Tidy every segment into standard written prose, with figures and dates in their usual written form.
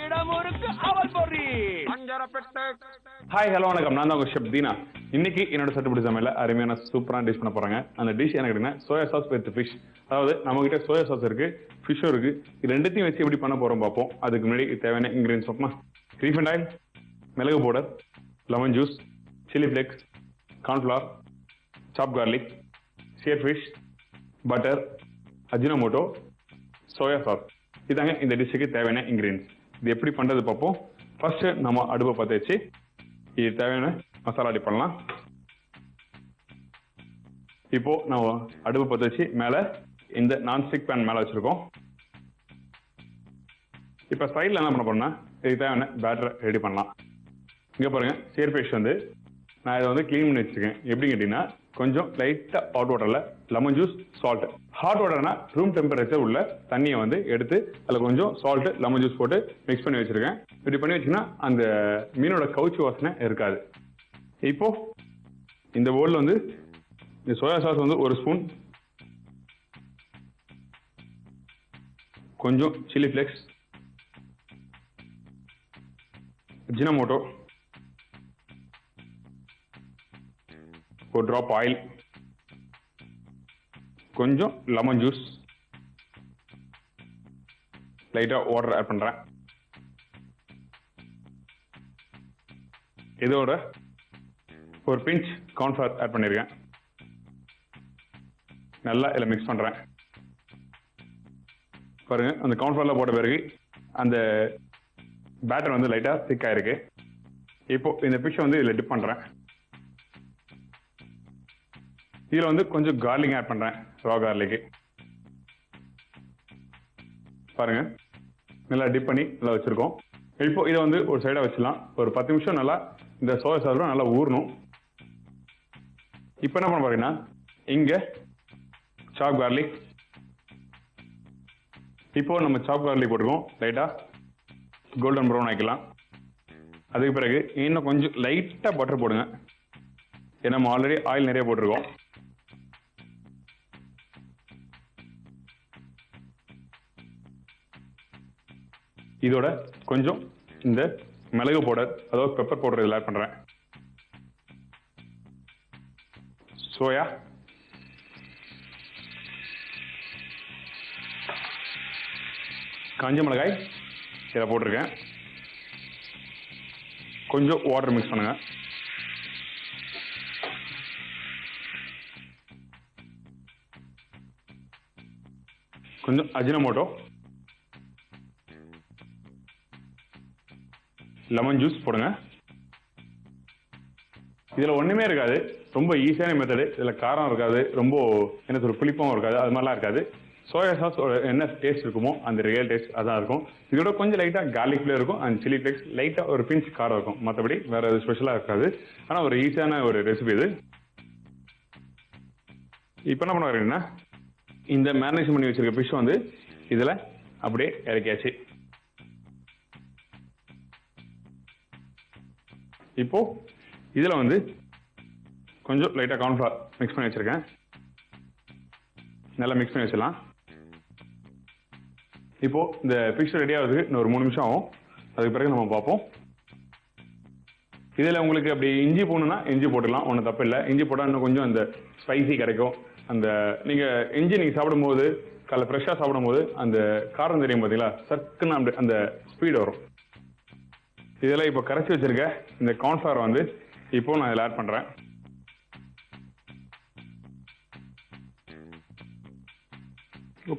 இடமுறுக்கு அவல் பொறி hi hello வணக்கம். நான் தான் உங்க ஷெஃப் தீனா. இன்னைக்கு என்னோட சட்டுப்பிடி சமையல அருமையான சூப்பரான டிஷ் பண்ண போறாங்க. அந்த டிஷ் என்ன கேட்டீங்கன்னா சோயா சாஸ் வித் ஃபிஷ். அதாவது நம்ம கிட்ட சோயா சாஸ் இருக்கு, ஃபிஷ்ஷும் இருக்கு. இது ரெண்டுத்தையும் வச்சு எப்படி பண்ண போறோம் பார்ப்போம். அதுக்கு முன்னாடி தேவையான இன்கிரீடியன்ஸ் பார்ப்போமா. ரீஃபைண்ட் ஆயில், மிளகு powder, lemon juice, chilli flakes, cornflour, chop garlic, seer fish, butter, Ajinomoto, soya sauce. இதாங்க இந்த டிஷ்ஷுக்கு தேவையான இன்கிரீடியன்ஸ். இது எப்படி பண்றது பார்ப்போம். ஃபர்ஸ்ட் நம்ம அடுப்பை பற்ற வச்சு இது தேவையான மசாலா ரெடி பண்ணலாம். இப்போ நம்ம அடுப்பு பற்ற வச்சு மேல இந்த நான்ஸ்டிக் பேன் மேல வச்சிருக்கோம். இப்ப சைட்ல என்ன பண்ண போறோம்னா இதுக்கு தேவையான பேட்டரை ரெடி பண்ணலாம். இங்க பாருங்க, ஷியர் ஃபிஷ் வந்து நான் இதை வந்து கிளீன் பண்ணி வச்சிருக்கேன். எப்படி கேட்டீங்கன்னா கொஞ்சம் லைட்டா ஹாட் வாட்டர்ல லெமன் ஜூஸ், சால்ட். ஹாட் வாட்டர்னா ரூம் டெம்பரேச்சர் உள்ள தண்ணியை வந்து எடுத்து அதில் கொஞ்சம் சால்ட், லெமன் ஜூஸ் போட்டு மிக்ஸ் பண்ணி வச்சிருக்கேன். இப்படி பண்ணி வச்சீங்கன்னா அந்த மீனோட கவுச்சி வாசனை இருக்காது. இப்போ இந்த பவுல்ல வந்து இந்த சோயா சாஸ் வந்து ஒரு ஸ்பூன், கொஞ்சம் சில்லி ஃபிளேக்ஸ், அஜினோமோட்டோ, ஒரு ட்ராப் ஆயில், கொஞ்சம் லெமன் ஜூஸ், லைட்டா வாட்டர் ஆட் பண்றேன். இதோட ஒரு பிஞ்ச் கார்ன்ஃபிளவர் ஆட் பண்ணிருக்கேன். நல்லா இதில் மிக்ஸ் பண்றேன். பாருங்க, அந்த கார்ன்ஃபிளவர்ல போட்ட பிறகு அந்த பேட்டர் வந்து லைட்டா திக் ஆயிருக்கு. இப்போ இந்த ஃபிஷ் வந்து இதில் டிப் பண்றேன். இதுல வந்து கொஞ்சம் கார்லிக் ஆட் பண்றேன், ரா கார்லிக். பாருங்க, நல்லா டிப் பண்ணி நல்லா வச்சிருக்கோம். இப்போ இதை வந்து ஒரு சைடா வச்சிடலாம். ஒரு 10 நிமிஷம் நல்லா இந்த சோயா சாஸ் நல்லா ஊறணும். இப்போ என்ன பண்ண பாருங்கன்னா இங்க சாப் கார்லிக். இப்போ நம்ம சாப் கார்லிக் போட்டுருக்கோம். லைட்டா கோல்டன் ப்ரௌன் ஆக்கிக்கலாம். அதுக்கு பிறகு இன்னும் கொஞ்சம் லைட்டா பட்டர் போடுங்க. ஏன்னா நம்ம ஆல்ரெடி ஆயில் நிறைய போட்டிருக்கோம். இதோட கொஞ்சம் இந்த மிளகு பவுடர், அதாவது பெப்பர் பவுடர் இதில் ஆட் பண்றேன். சோயா, காஞ்ச மிளகாய் இதை போட்டிருக்கேன். கொஞ்சம் வாட்டர் மிக்ஸ் பண்ணுங்க. கொஞ்சம் அஜினோமோட்டோ, லெமன் ஜூஸ் போடுங்க. இதுல ஒண்ணுமே இருக்காது, ரொம்ப ஈஸியான மெத்தடு. இதுல காரம் இருக்காது, ரொம்ப என்ன சொல்ற புளிப்பும் இருக்காது, அது மாதிரிலாம் இருக்காது. சோயா சாஸ் என்ன டேஸ்ட் இருக்குமோ அந்த ரியல் டேஸ்ட் அதான் இருக்கும். இதோட கொஞ்சம் லைட்டா கார்லிக் ஃபிளேவர் இருக்கும், அண்ட் சில்லி ஃபிளேக்ஸ், லைட்டா ஒரு பிஞ்ச் காரம் இருக்கும். மற்றபடி வேற எதுவும் ஸ்பெஷலா இருக்காது. ஆனா ஒரு ஈஸியான ஒரு ரெசிபி இது. இப்போ என்ன பண்ண வரீங்கன்னா இந்த மேரினேஷன் பண்ணி வச்சிருக்க ஃபிஷ் வந்து இதுல அப்படியே இறக்கியாச்சு. இப்போ இதுல வந்து கொஞ்சம் லைட்டா கார்ன்ஃபிளவர் மிக்ஸ் பண்ணி வச்சிருக்கேன். நல்லா மிக்ஸ் பண்ணி வச்சிடலாம். இப்போ இந்த ஃபிஷ் ரெடி ஆகுறதுக்கு இன்னும் ஒரு 3 நிமிஷம் ஆகும். அதுக்கு பிறகு நம்ம பார்ப்போம். இதுல உங்களுக்கு அப்படி இஞ்சி போடணும்னா இஞ்சி போட்டுக்கலாம், ஒன்றும் தப்பு இல்லை. இஞ்சி போட்டால் இன்னும் கொஞ்சம் அந்த ஸ்பைசி கிடைக்கும். அந்த நீங்க இஞ்சி நீங்க சாப்பிடும்போது காலை ஃப்ரெஷ்ஷாக சாப்பிடும்போது அந்த காரம் தெரியும் பார்த்தீங்களா, சக்குன்னு அப்படி அந்த ஸ்பீடு வரும். இதெல்லாம் இப்போ கரைச்சி வச்சிருக்க இந்த கார்ன்ஃபிளவர் வந்து இப்போ நான் இதில் ஆட் பண்றேன்.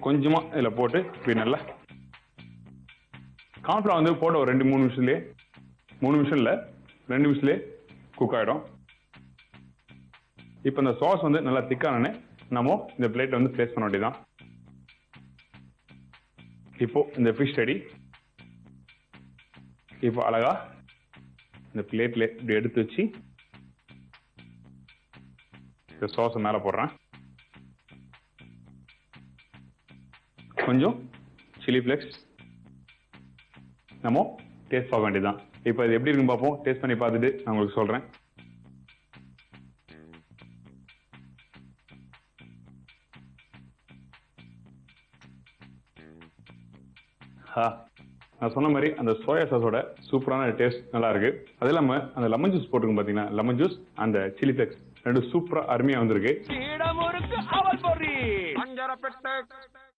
கொஞ்சமா இதில் போட்டு இப்படி நல்லா கார்ன்ஃபிளவர் வந்து போட்ட ஒரு 2-3 நிமிஷத்துலேயே, 3 நிமிஷம் இல்லை 2 நிமிஷத்துலேயே குக் ஆகிடும். இப்போ இந்த சாஸ் வந்து நல்லா திக்கானே நம்ம இந்த பிளேட் வந்து பிளேஸ் பண்ண வேண்டியதான். இப்போ இந்த ஃபிஷ் ரெடி. இப்போ அழகா இந்த பிளேட்ல இப்படி எடுத்து வச்சு இந்த சாஸ் மேல போடுறேன். கொஞ்சம் சில்லி ஃபிளேக்ஸ். நம்ம டேஸ்ட் பார்க்க வேண்டியதுதான். இப்போ இது எப்படி இருக்குன்னு பார்ப்போம். டேஸ்ட் பண்ணி பார்த்துட்டு நான் உங்களுக்கு சொல்றேன். நான் சொன்ன மாதிரி அந்த சோயா சாஸோட சூப்பரான டேஸ்ட் நல்லா இருக்கு. அது இல்லாம அந்த லெமன் ஜூஸ் போட்டுக்கும் பாத்தீங்கன்னா, லெமன் ஜூஸ் அந்த சில்லி ஃபிளேக்ஸ் ரெண்டு சூப்பரா அருமையா வந்திருக்கு.